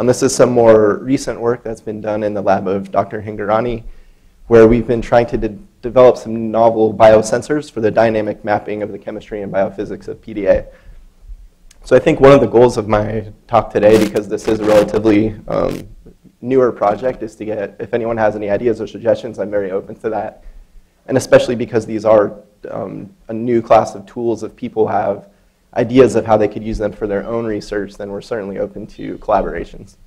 This is some more recent work that's been done in the lab of Dr. Hingorani, where we've been trying to develop some novel biosensors for the dynamic mapping of the chemistry and biophysics of PDA. So I think one of the goals of my talk today, because this is a relatively newer project, is to get, if anyone has any ideas or suggestions, I'm very open to that. And especially because these are a new class of tools, if people have ideas of how they could use them for their own research, then we're certainly open to collaborations.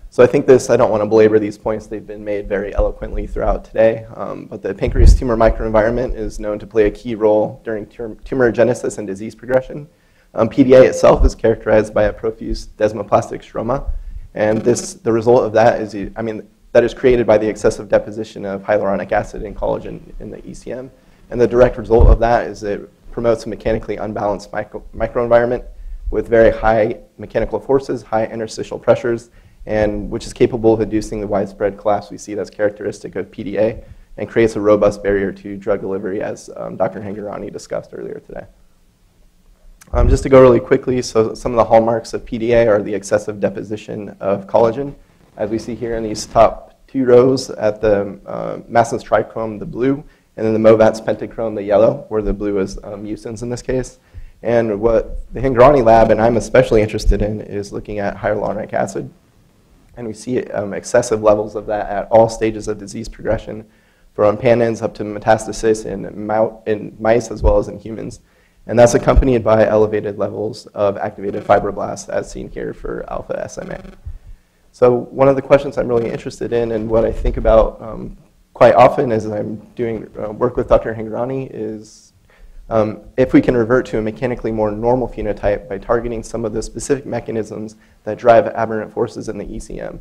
So I think this, I don't want to belabor these points, they've been made very eloquently throughout today, but the pancreas tumor microenvironment is known to play a key role during tumor genesis and disease progression. PDA itself is characterized by a profuse desmoplastic stroma, and the result of that is, that is created by the excessive deposition of hyaluronic acid and collagen in the ECM, and the direct result of that is it promotes a mechanically unbalanced microenvironment with very high mechanical forces, high interstitial pressures, and which is capable of inducing the widespread collapse we see that's characteristic of PDA and creates a robust barrier to drug delivery, as Dr. Hingorani discussed earlier today. Just to go really quickly, so some of the hallmarks of PDA are the excessive deposition of collagen, as we see here in these top two rows at the Massen's trichrome, the blue, and then the Movats pentachrome, the yellow, where the blue is mucins in this case. And what the Hingorani lab, and I'm especially interested in, is looking at hyaluronic acid. And we see excessive levels of that at all stages of disease progression, from pan-ends up to metastasis in mice as well as in humans. And that's accompanied by elevated levels of activated fibroblasts, as seen here for alpha SMA. So one of the questions I'm really interested in and what I think about quite often as I'm doing work with Dr. Hingorani is if we can revert to a mechanically more normal phenotype by targeting some of the specific mechanisms that drive aberrant forces in the ECM.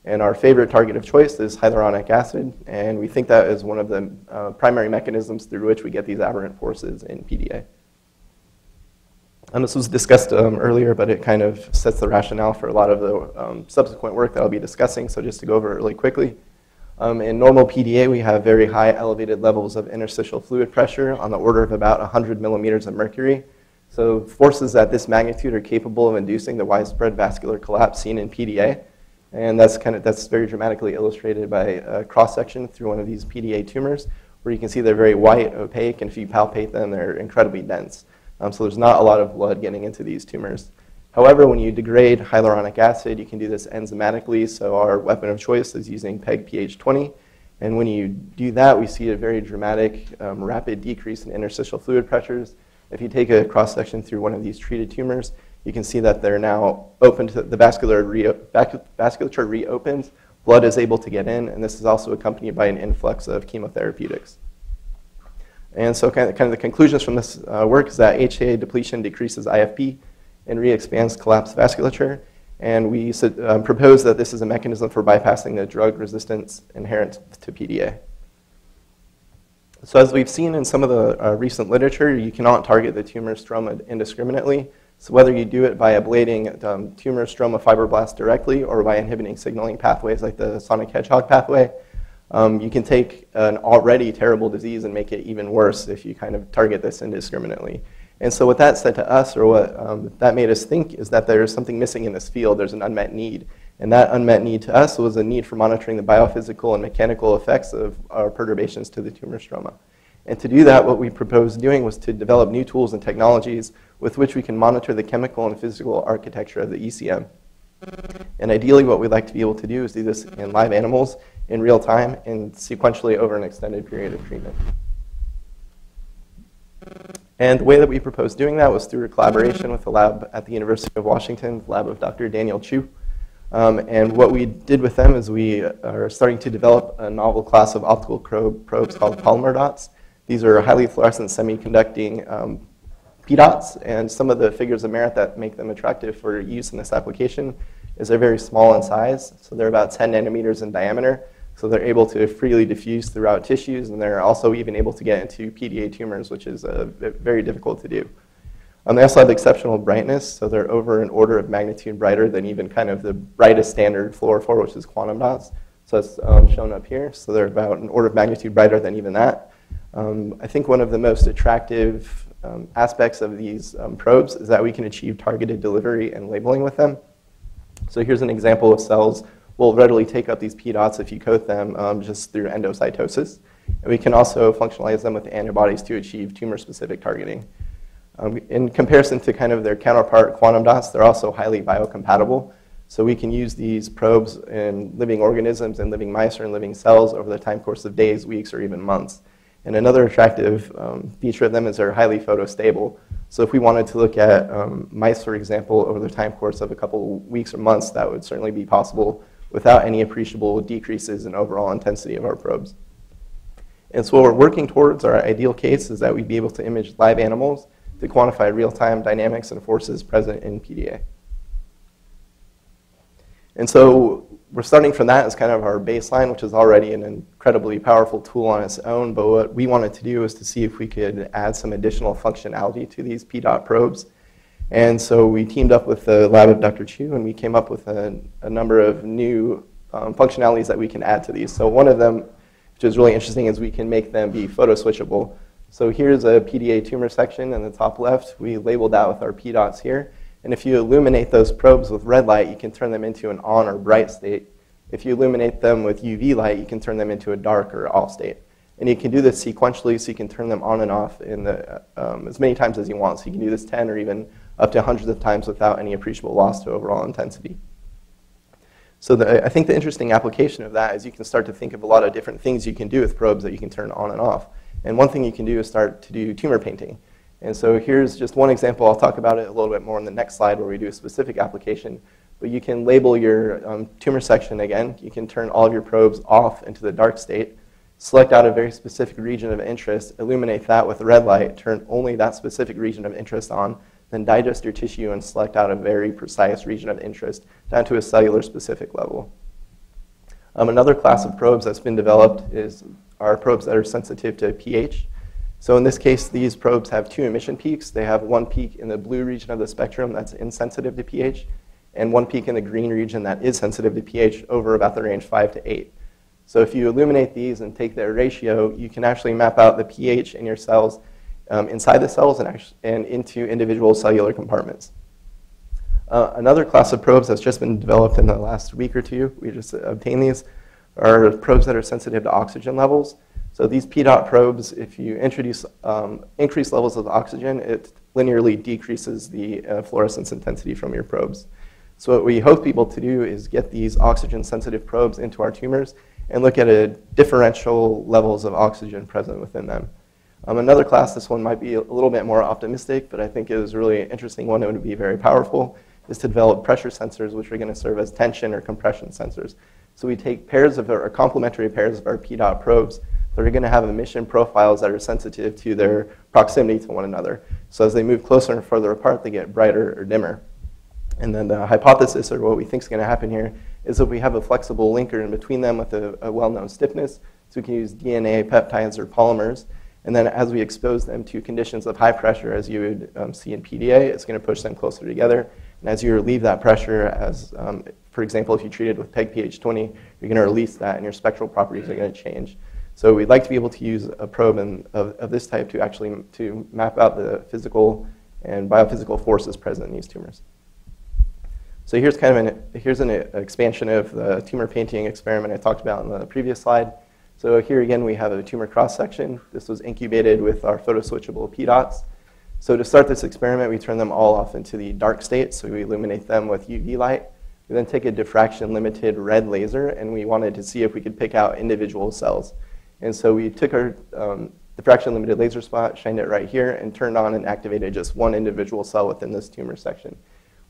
And our favorite target of choice is hyaluronic acid, and we think that is one of the primary mechanisms through which we get these aberrant forces in PDA. This was discussed earlier, but it kind of sets the rationale for a lot of the subsequent work that I'll be discussing, so just to go over it really quickly. In normal PDA, we have very high elevated levels of interstitial fluid pressure on the order of about 100 millimeters of mercury. So forces at this magnitude are capable of inducing the widespread vascular collapse seen in PDA. And that's very dramatically illustrated by a cross-section through one of these PDA tumors, where you can see they're very white, opaque, and if you palpate them, they're incredibly dense. So there's not a lot of blood getting into these tumors. However, when you degrade hyaluronic acid, you can do this enzymatically, so our weapon of choice is using PEG-PH20. And when you do that, we see a very dramatic, rapid decrease in interstitial fluid pressures. If you take a cross-section through one of these treated tumors, you can see that they're now open to the vasculature reopens, blood is able to get in, and this is also accompanied by an influx of chemotherapeutics. And so kind of the conclusions from this work is that HA depletion decreases IFP and re-expands collapsed vasculature. And we propose that this is a mechanism for bypassing the drug resistance inherent to PDA. So as we've seen in some of the recent literature, you cannot target the tumor stroma indiscriminately. So whether you do it by ablating tumor stroma fibroblasts directly or by inhibiting signaling pathways like the sonic hedgehog pathway, you can take an already terrible disease and make it even worse if you kind of target this indiscriminately. And so what that said to us, or what that made us think, is that there's something missing in this field. There's an unmet need. And that unmet need to us was a need for monitoring the biophysical and mechanical effects of our perturbations to the tumor stroma. And to do that, what we proposed doing was to develop new tools and technologies with which we can monitor the chemical and physical architecture of the ECM. And ideally, what we'd like to be able to do is do this in live animals in real time and sequentially over an extended period of treatment. And the way that we proposed doing that was through a collaboration with the lab at the University of Washington, the lab of Dr. Daniel Chu. And what we did with them is we are starting to develop a novel class of optical probes called Pdot. These are highly fluorescent semiconducting Pdots, and some of the figures of merit that make them attractive for use in this application is they're very small in size, so they're about 10 nanometers in diameter, so they're able to freely diffuse throughout tissues, and they're also even able to get into PDA tumors, which is very difficult to do. They also have exceptional brightness, so they're over an order of magnitude brighter than even kind of the brightest standard fluorophore, which is quantum dots. So it's shown up here, so they're about an order of magnitude brighter than even that. I think one of the most attractive aspects of these probes is that we can achieve targeted delivery and labeling with them. So here's an example of cells. Will readily take up these Pdots if you coat them just through endocytosis. And we can also functionalize them with antibodies to achieve tumor-specific targeting. In comparison to kind of their counterpart quantum dots, they're also highly biocompatible. So we can use these probes in living organisms and living mice or in living cells over the time course of days, weeks, or even months. And another attractive feature of them is they're highly photostable. So if we wanted to look at mice, for example, over the time course of a couple weeks or months, that would certainly be possible without any appreciable decreases in overall intensity of our probes. And so what we're working towards, our ideal case, is that we'd be able to image live animals to quantify real-time dynamics and forces present in PDA. And so we're starting from that as kind of our baseline, which is already an incredibly powerful tool on its own. But what we wanted to do was to see if we could add some additional functionality to these Pdot probes. And so we teamed up with the lab of Dr. Chu, and we came up with a number of new functionalities that we can add to these. So one of them, which is really interesting, is we can make them be photo switchable. So here's a PDA tumor section in the top left. We labeled that with our Pdots here. And if you illuminate those probes with red light, you can turn them into an on or bright state. If you illuminate them with UV light, you can turn them into a dark or off state. And you can do this sequentially, so you can turn them on and off in the, as many times as you want. So you can do this 10 or even up to hundreds of times without any appreciable loss to overall intensity. So I think the interesting application of that is you can start to think of a lot of different things you can do with probes that you can turn on and off. And one thing you can do is start to do tumor painting. And so here's just one example. I'll talk about it a little bit more in the next slide where we do a specific application. But you can label your tumor section again. You can turn all of your probes off into the dark state, select out a very specific region of interest, illuminate that with red light, turn only that specific region of interest on, then digest your tissue and select out a very precise region of interest down to a cellular specific level. Another class of probes that's been developed are probes that are sensitive to pH. So in this case, these probes have two emission peaks. They have one peak in the blue region of the spectrum that's insensitive to pH, and one peak in the green region that is sensitive to pH over about the range 5 to 8. So if you illuminate these and take their ratio, you can actually map out the pH in your cells inside the cells and into individual cellular compartments. Another class of probes that's just been developed in the last week or two, we just obtained these, are probes that are sensitive to oxygen levels. So these Pdot probes, if you introduce increased levels of oxygen, it linearly decreases the fluorescence intensity from your probes. So what we hope people to do is get these oxygen-sensitive probes into our tumors and look at a differential levels of oxygen present within them. Another class, this one might be a little bit more optimistic, but I think it was really an interesting one and would be very powerful, is to develop pressure sensors which are going to serve as tension or compression sensors. So we take pairs of our complementary pairs of our Pdot probes that are going to have emission profiles that are sensitive to their proximity to one another. So as they move closer and further apart, they get brighter or dimmer. And then the hypothesis, or what we think is going to happen here, is that we have a flexible linker in between them with a well-known stiffness. So we can use DNA, peptides, or polymers. And then as we expose them to conditions of high pressure, as you would see in PDA, it's going to push them closer together. And as you relieve that pressure, as for example, if you treat it with PEG pH 20, you're going to release that, and your spectral properties are going to change. So we'd like to be able to use a probe of this type to actually map out the physical and biophysical forces present in these tumors. So here's kind of an expansion of the tumor painting experiment I talked about in the previous slide. So here again, we have a tumor cross-section. This was incubated with our photo-switchable Pdots. So to start this experiment, we turn them all off into the dark state. So we illuminate them with UV light. We then take a diffraction-limited red laser, and we wanted to see if we could pick out individual cells. And so we took our diffraction-limited laser spot, shined it right here, and turned on and activated just one individual cell within this tumor section.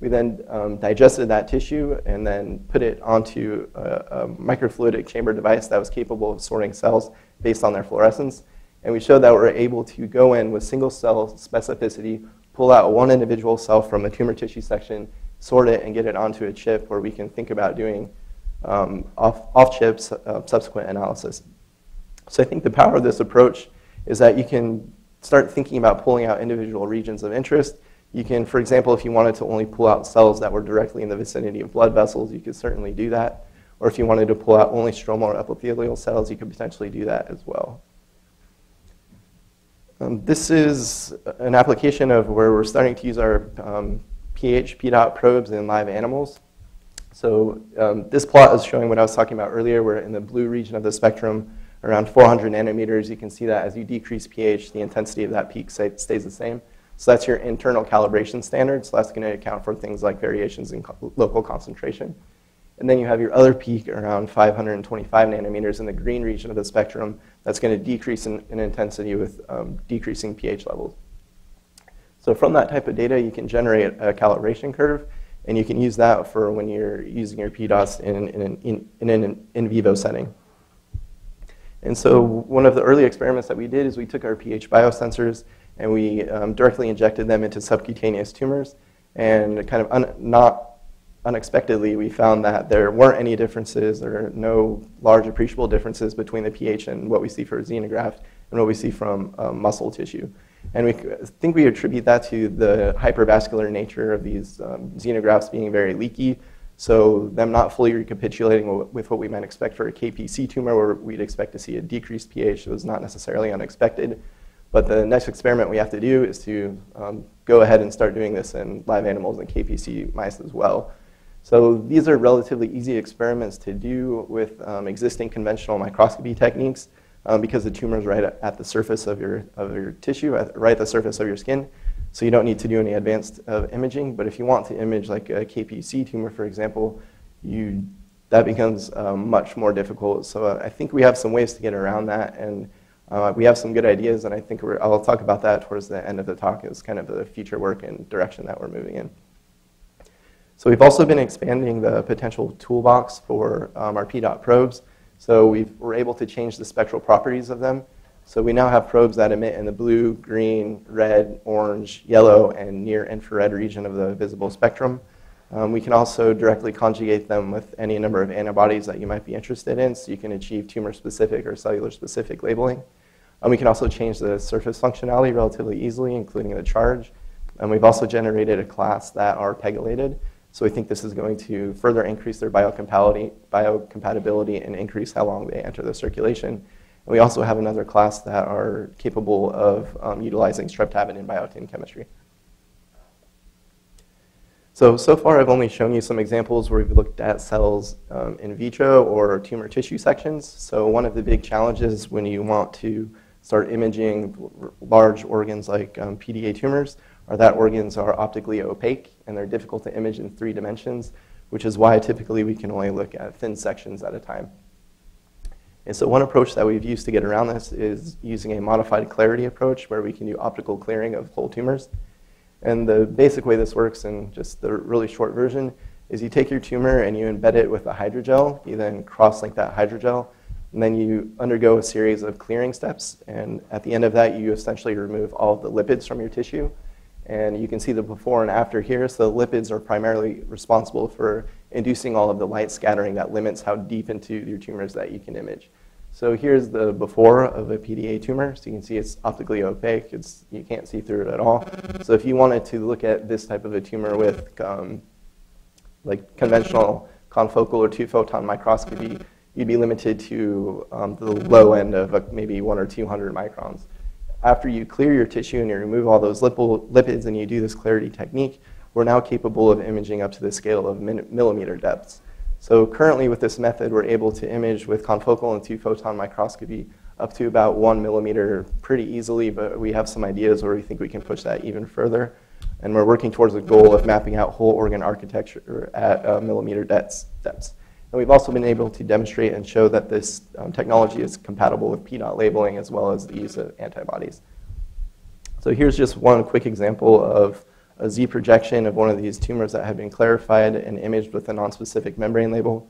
We then digested that tissue and then put it onto a microfluidic chamber device that was capable of sorting cells based on their fluorescence. And we showed that we're able to go in with single cell specificity, pull out one individual cell from a tumor tissue section, sort it, and get it onto a chip where we can think about doing off-chip subsequent analysis. So I think the power of this approach is that you can start thinking about pulling out individual regions of interest. You can, for example, if you wanted to only pull out cells that were directly in the vicinity of blood vessels, you could certainly do that. Or if you wanted to pull out only stromal or epithelial cells, you could potentially do that as well. This is an application of where we're starting to use our pH Pdot probes in live animals. So this plot is showing what I was talking about earlier, where in the blue region of the spectrum, around 400 nanometers, you can see that as you decrease pH, the intensity of that peak stays the same. So that's your internal calibration standard, so that's going to account for things like variations in local concentration. And then you have your other peak around 525 nanometers in the green region of the spectrum that's going to decrease in intensity with decreasing pH levels. So from that type of data, you can generate a calibration curve, and you can use that for when you're using your Pdots in an in vivo setting. And so one of the early experiments that we did is we took our pH biosensors and we directly injected them into subcutaneous tumors. And kind of not unexpectedly, we found that there weren't any differences. There are no large appreciable differences between the pH and what we see for xenograft and what we see from muscle tissue. And we think we attribute that to the hypervascular nature of these xenografts being very leaky, so them not fully recapitulating with what we might expect for a KPC tumor, where we'd expect to see a decreased pH. Was not necessarily unexpected. But the next experiment we have to do is to go ahead and start doing this in live animals and KPC mice as well. So these are relatively easy experiments to do with existing conventional microscopy techniques. Because the tumor is right at the surface of your tissue, right at the surface of your skin. So you don't need to do any advanced imaging. But if you want to image like a KPC tumor, for example, that becomes much more difficult. So I think we have some ways to get around that. And we have some good ideas. And I think I'll talk about that towards the end of the talk as kind of the future work and direction that we're moving in. So we've also been expanding the potential toolbox for our Pdot probes. So we're able to change the spectral properties of them. So we now have probes that emit in the blue, green, red, orange, yellow, and near infrared region of the visible spectrum. We can also directly conjugate them with any number of antibodies that you might be interested in, so you can achieve tumor-specific or cellular-specific labeling. We can also change the surface functionality relatively easily, including the charge. And we've also generated a class that are pegylated. So we think this is going to further increase their biocompatibility and increase how long they enter the circulation. And we also have another class that are capable of utilizing streptavidin in biotin chemistry. So far I've only shown you some examples where we've looked at cells in vitro or tumor tissue sections. So one of the big challenges when you want to start imaging large organs like PDA tumors are that organs are optically opaque and they're difficult to image in 3 dimensions, which is why typically we can only look at thin sections at a time. And so one approach that we've used to get around this is using a modified clarity approach where we can do optical clearing of whole tumors. And the basic way this works, in just the really short version, is you take your tumor and you embed it with a hydrogel. You then cross-link that hydrogel, and then you undergo a series of clearing steps. And at the end of that, you essentially remove all of the lipids from your tissue. And you can see the before and after here. So the lipids are primarily responsible for inducing all of the light scattering that limits how deep into your tumors that you can image. So here's the before of a PDA tumor. So you can see it's optically opaque. You can't see through it at all. So if you wanted to look at this type of a tumor with like conventional confocal or 2-photon microscopy, you'd be limited to the low end of maybe 100 or 200 microns. After you clear your tissue and you remove all those lipids and you do this clarity technique, we're now capable of imaging up to the scale of millimeter depths. So currently with this method, we're able to image with confocal and 2-photon microscopy up to about 1 millimeter pretty easily, but we have some ideas where we think we can push that even further. And we're working towards a goal of mapping out whole organ architecture at millimeter depths. And we've also been able to demonstrate and show that this technology is compatible with Pdot labeling as well as the use of antibodies. So here's just one quick example of a Z projection of one of these tumors that had been clarified and imaged with a nonspecific membrane label.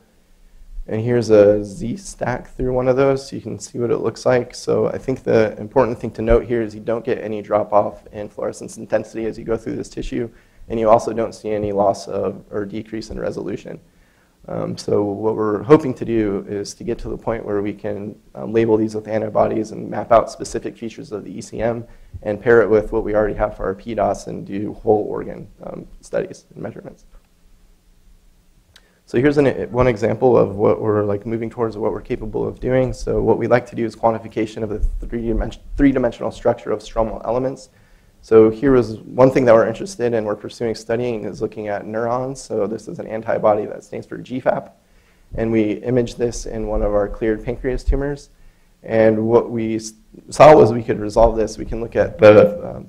And here's a Z stack through one of those, so you can see what it looks like. So I think the important thing to note here is you don't get any drop-off in fluorescence intensity as you go through this tissue, and you also don't see any loss of or decrease in resolution. So what we're hoping to do is to get to the point where we can label these with antibodies and map out specific features of the ECM and pair it with what we already have for our PDOS and do whole organ studies and measurements. So here's one example of what we're moving towards, what we're capable of doing. So what we like to do is quantification of the three-dimensional structure of stromal elements. So here was one thing that we're interested in, we're pursuing studying, is looking at neurons. So this is an antibody that stands for GFAP. And we imaged this in one of our cleared pancreas tumors. And what we saw was we could resolve this. We can look at the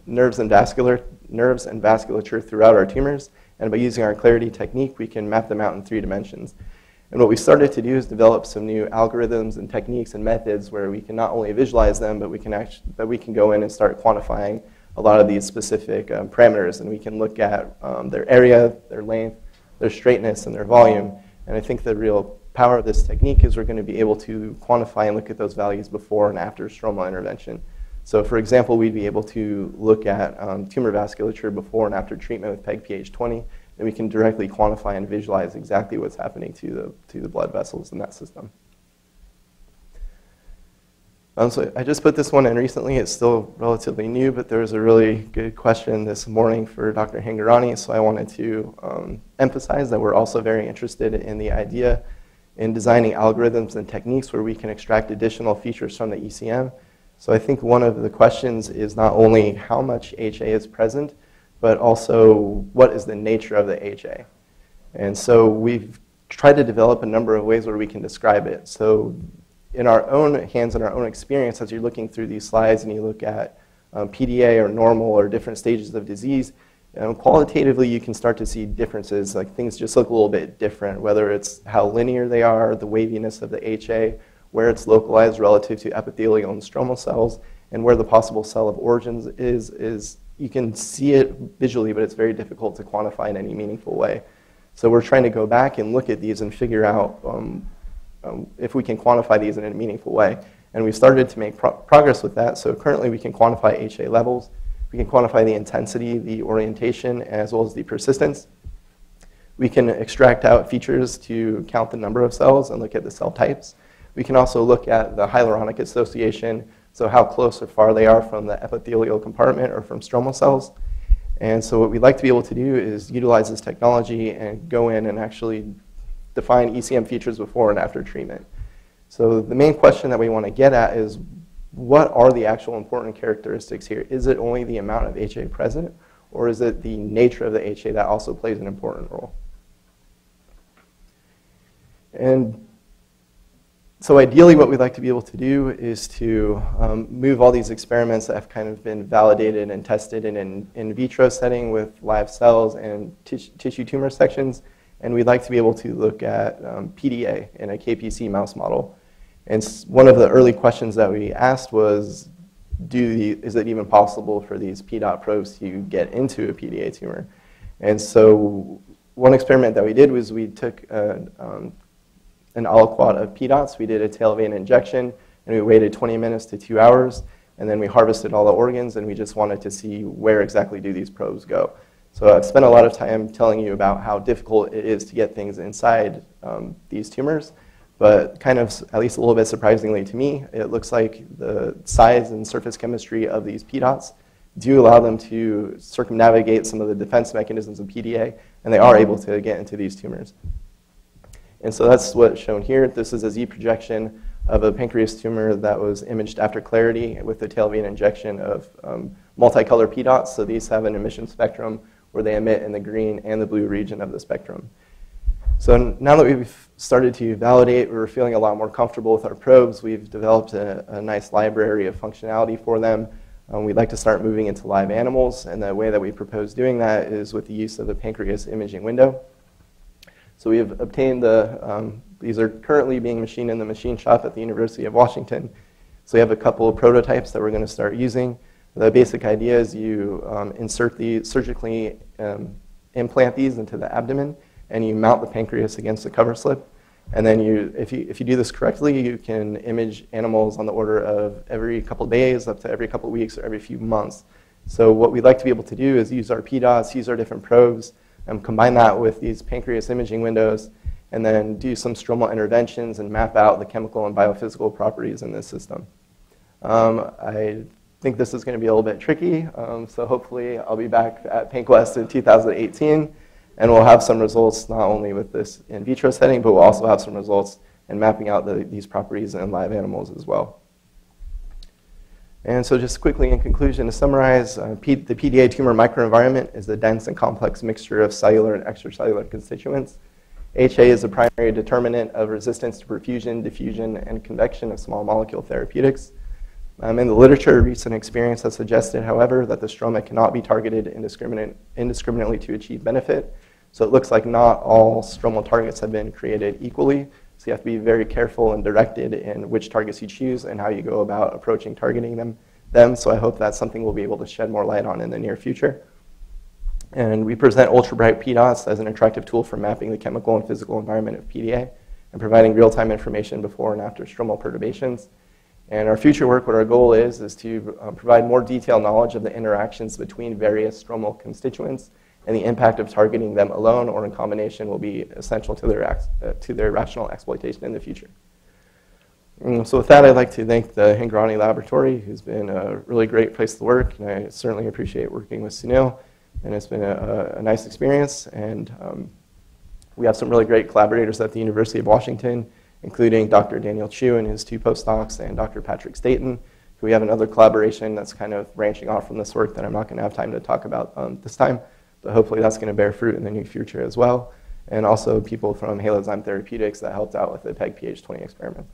nerves and vasculature throughout our tumors. And by using our clarity technique, we can map them out in 3 dimensions. And what we started to do is develop some new algorithms and techniques and methods where we can not only visualize them, but we can go in and start quantifying a lot of these specific parameters. And we can look at their area, their length, their straightness, and their volume. And I think the real power of this technique is we're going to be able to quantify and look at those values before and after stromal intervention. So for example, we'd be able to look at tumor vasculature before and after treatment with PEG-PH20, and we can directly quantify and visualize exactly what's happening to the blood vessels in that system. So I just put this one in recently. It's still relatively new, but there was a really good question this morning for Dr. Hingorani, so I wanted to emphasize that we're also very interested in the idea in designing algorithms and techniques where we can extract additional features from the ECM. So I think one of the questions is not only how much HA is present, but also what is the nature of the HA. And so we've tried to develop a number of ways where we can describe it. So in our own hands and our own experience, as you're looking through these slides and you look at PDA or normal or different stages of disease, qualitatively you can start to see differences, like things just look a little bit different, whether it's how linear they are, the waviness of the HA, where it's localized relative to epithelial and stromal cells, and where the possible cell of origins is you can see it visually, but it's very difficult to quantify in any meaningful way. So we're trying to go back and look at these and figure out if we can quantify these in a meaningful way. And we've started to make progress with that. So currently we can quantify HA levels. We can quantify the intensity, the orientation, as well as the persistence. We can extract out features to count the number of cells and look at the cell types. We can also look at the hyaluronic association, so how close or far they are from the epithelial compartment or from stromal cells. And so what we'd like to be able to do is utilize this technology and go in and actually define ECM features before and after treatment. So the main question that we want to get at is, what are the actual important characteristics here? Is it only the amount of HA present, or is it the nature of the HA that also plays an important role? And so ideally what we'd like to be able to do is to move all these experiments that have kind of been validated and tested in an in vitro setting with live cells and tissue tumor sections, and we'd like to be able to look at PDA in a KPC mouse model. And one of the early questions that we asked was, is it even possible for these Pdot probes to get into a PDA tumor? And so one experiment that we did was we took an aliquot of Pdots. We did a tail vein injection, and we waited 20 minutes to 2 hours, and then we harvested all the organs, and we just wanted to see where exactly do these probes go. So I've spent a lot of time telling you about how difficult it is to get things inside these tumors, but kind of, at least a little bit surprisingly to me, it looks like the size and surface chemistry of these Pdots do allow them to circumnavigate some of the defense mechanisms of PDA, and they are able to get into these tumors. And so that's what's shown here. This is a Z projection of a pancreas tumor that was imaged after clarity with the tail vein injection of multicolor Pdots. So these have an emission spectrum where they emit in the green and the blue region of the spectrum. So now that we've started to validate, we're feeling a lot more comfortable with our probes. We've developed a nice library of functionality for them. We'd like to start moving into live animals, and the way that we propose doing that is with the use of the pancreas imaging window. So we have obtained these are currently being machined in the machine shop at the University of Washington. So we have a couple of prototypes that we're going to start using. The basic idea is you insert these, surgically implant these into the abdomen, and you mount the pancreas against the cover slip. And then if you do this correctly, you can image animals on the order of every couple of days up to every couple of weeks or every few months. So what we'd like to be able to do is use our Pdots, use our different probes, combine that with these pancreas imaging windows, and then do some stromal interventions and map out the chemical and biophysical properties in this system. I think this is going to be a little bit tricky, so hopefully I'll be back at PancWest in 2018, and we'll have some results not only with this in vitro setting, but we'll also have some results in mapping out these properties in live animals as well. And so just quickly in conclusion, to summarize, the PDA tumor microenvironment is a dense and complex mixture of cellular and extracellular constituents. HA is a primary determinant of resistance to perfusion, diffusion, and convection of small molecule therapeutics. In the literature, recent experience has suggested, however, that the stroma cannot be targeted indiscriminately to achieve benefit. So it looks like not all stromal targets have been created equally. So you have to be very careful and directed in which targets you choose and how you go about approaching targeting them. So I hope that's something we'll be able to shed more light on in the near future. And we present ultra-bright Pdots as an attractive tool for mapping the chemical and physical environment of PDA and providing real-time information before and after stromal perturbations. And our future work, what our goal is to provide more detailed knowledge of the interactions between various stromal constituents, and the impact of targeting them alone or in combination will be essential to their rational exploitation in the future. So with that, I'd like to thank the Hingorani Laboratory, who's been a really great place to work, and I certainly appreciate working with Sunil, and it's been a nice experience. And we have some really great collaborators at the University of Washington, including Dr. Daniel Chu and his 2 postdocs, and Dr. Patrick Staten, who we have another collaboration that's kind of branching off from this work that I'm not going to have time to talk about this time. But hopefully that's going to bear fruit in the near future as well. And also people from Halozyme Therapeutics that helped out with the PEG-PH20 experiment.